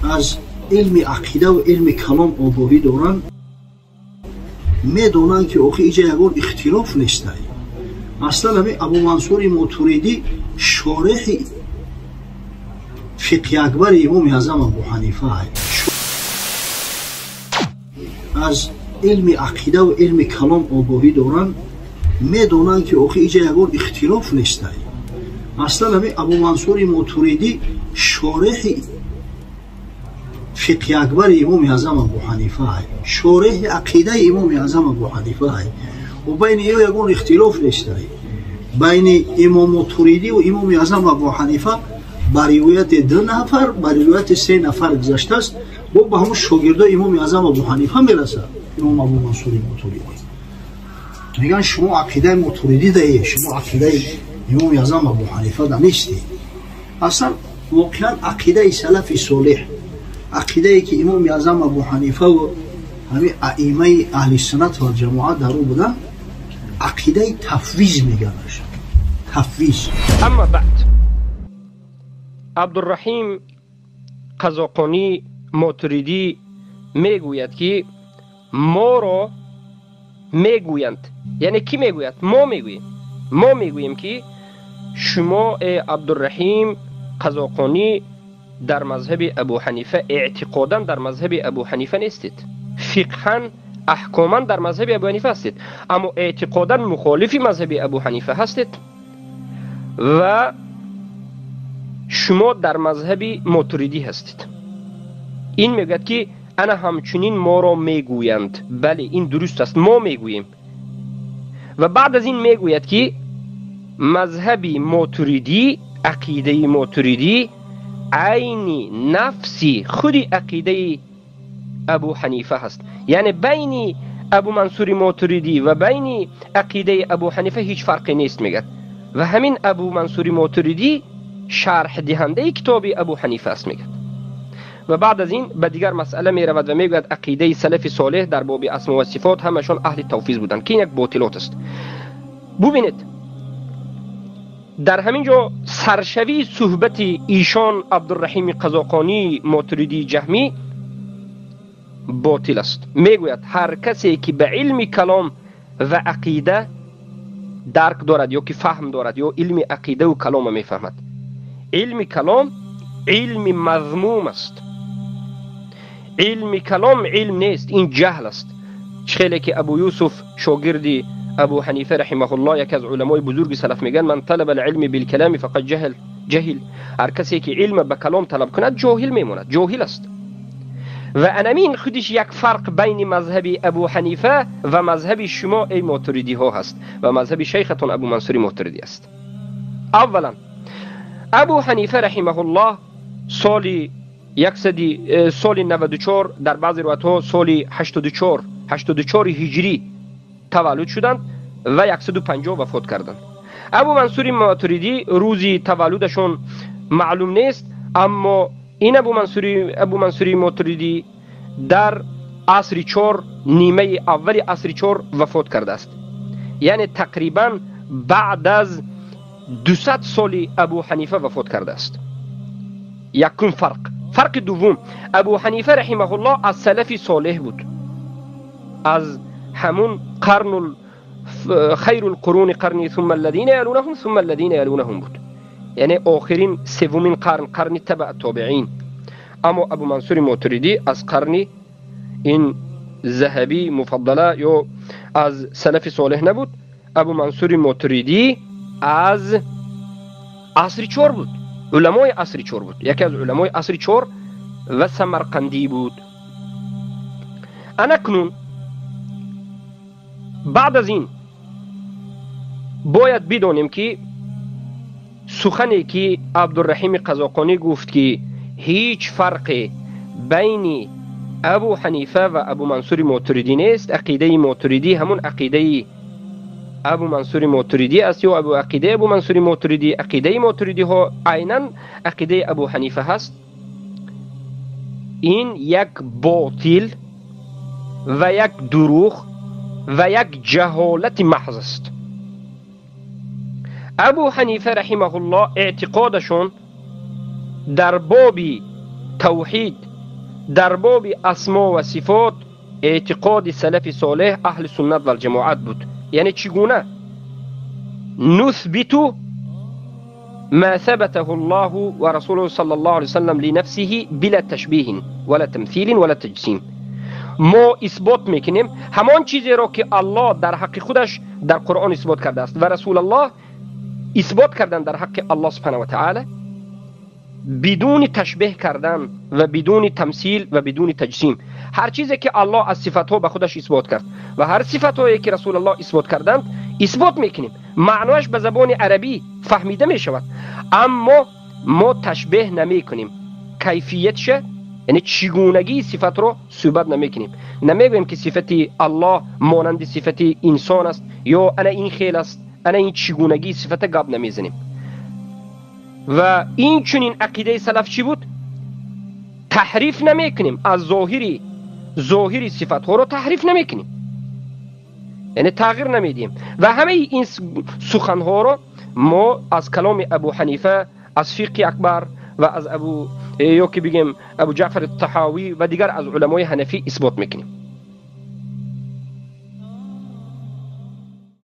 از علم عقیده و علم کلام آگاهی دارن، میدونن که آخه اینجا یگان اختلاف نیست. اصلا همین ابو منصور ماتوریدی شارح فقه اکبر امام اعظم ابو حنیفه از علم عقیده و علم کلام آگاهی دارن، میدونن که آخه اینجا یگان اختلاف نیست. اصلا همین ابو منصور ماتوریدی شارح فقه اکبر امام اعظم ابو حنیفه شارح عقیده امام اعظم ابو حنیفه و بین اینا یگان اختلاف نیست. بین امام ماتوریدی و امام اعظم ابو حنیفه بر روایت 2 نفر بر روایت 3 نفر گذشته است. و به همون شاگردای امام اعظم ابو حنیفه میرسه. امام ابو منصور ماتوریدی میگن شما عقیده ماتوریدی دارید، شما عقیده امام اعظم ابو حنیفه دانستی. اصلا واقعا عقیده سلف صالح، عقیده ای که امام اعظم ابو حنیفه و همین ائمه اهل سنت و جماعت در او بودن، عقیده تفویض میگنش. تفویض. اما بعد عبدالرحیم قزاقانی ماتوریدی میگوید که ما را میگویند، یعنی کی میگوید؟ ما میگوییم که شما عبدالرحیم قزاقانی در مذهب ابو حنیفه اعتقادا در مذهب ابو حنیفه نیستید، فقها احکاما در مذهب ابو حنیفه هستید، اما اعتقادا مخالف مذهب ابو حنیفه هستید و شما در مذهب ماتوریدی هستید. این میگوید که انا همچنین ما را میگویند. بله این درست است، ما میگوییم. و بعد از این میگوید که مذهب ماتوریدی، عقیده ماتوریدی عینی نفسی خودی عقیده ابو حنیفه هست. یعنی بین ابو منصور ماتوریدی و بین عقیده ابو حنیفه هیچ فرقی نیست میگد. و همین ابو منصور ماتوریدی شرح دهنده کتاب ابو حنیفه است میگد. و بعد از این به دیگر مسئله می رود و میگوید عقیده سلف صالح در باب اسما و صفات همشون اهل توفیض بودند که این یک باطلات است. ببینید در همین جا سرشوی صحبت ایشان عبدالرحیم قزاقانی ماتوریدی جهمی باطل است. میگوید هر کسی که به علم کلام و عقیده درک دارد یا که فهم دارد یا علم عقیده و کلام میفهمد، علم کلام علم مذموم است. علم کلام علم نیست، این جهل است. خیلی که ابو یوسف شاگردی ابو حنیفه رحمه الله یک از علمای بزرگ سلف میگن من طلب العلم بالکلام فقط جهل. هر کسی که علم به کلام طلب کند جاهل میماند، جاهل است. و انامین خودش یک فرق بین مذهب ابو حنیفه و مذهب شما ای ماتوریدی ها هست و مذهب شیختون ابو منصور ماتوریدی است. اولا ابو حنیفه رحمه الله سال 94 در بعض روایت ها سال 84 هجری تولد شدند و 150 وفات کردند. ابو منصور ماتوریدی روزی تولدشون معلوم نیست، اما این ابو منصور ماتوریدی در عصر 4 نیمه اول عصر 4 وفات کرده است. یعنی تقریبا بعد از 200 سال ابو حنیفه وفات کرده است. یکون فرق دوم، ابو حنیفه رحمه الله از سلف صالح بود، از همون قرن خیر القرون قرنی ثم الذين يلونهم ثم الذين يلونهم بود، یعنی آخرین سومین قرن تبع تابعین. اما ابو منصور ماتوریدی از قرن این ذهبی مفضله یا از سلف صالح نبود. ابو منصور ماتوریدی از عصر 4 بود، علمای عصر 4 بود، یکی از علمای عصر 4 و سمرقندی بود. اکنون بعد از این باید بدانیم که سخنی که عبدالرحیم قزاقانی گفت که هیچ فرق بین ابو حنیفه و ابو منصور ماتوریدی نیست، عقیده ماتوریدی همون عقیده ابو منصور ماتوریدی است یا عقیده ابو منصور ماتوریدی، عقیده ماتوریدی ها عیناً عقیده ابو حنیفه هست. این یک باطل و یک دروغ و یک جهالت محض است. ابو حنیفه رحمه الله اعتقادشون در باب توحید در باب اسما و صفات اعتقاد سلف صالح اهل سنت و الجماعت بود. یعنی چگونه؟ نثبت ما ثبته الله و رسوله صلی الله علیه وسلم لنفسه بلا تشبیه ولا تمثیل ولا تجسیم. ما اثبات میکنیم همان چیزی را که الله در حق خودش در قرآن اثبات کرده است و رسول الله اثبات کردن در حق الله سبحانه و تعالی، بدون تشبیه کردن و بدون تمثیل و بدون تجسیم. هر چیزی که الله از صفات ها به خودش اثبات کرد و هر صفات هایی که رسول الله اثبات کردند اثبات میکنیم. معناش به زبان عربی فهمیده میشود، اما ما تشبیه نمیکنیم. کیفیتش یعنی چگونگی صفت رو ثبات نمیکنیم. نمیگویم که صفت الله مانند صفت انسان است یا انا این خیل است، انا این چگونگی صفت گپ نمیزنیم. و این چنین عقیده سلف چی بود؟ تحریف نمیکنیم، از ظاهری صفت ها رو تحریف نمیکنیم، یعنی تغییر نمیدیم. و همه این سخن ها رو ما از کلام ابو حنیفه، از فقه اکبر و از ابو جعفر الطحاوی و دیگر از علمای حنفی اثبات میکنیم.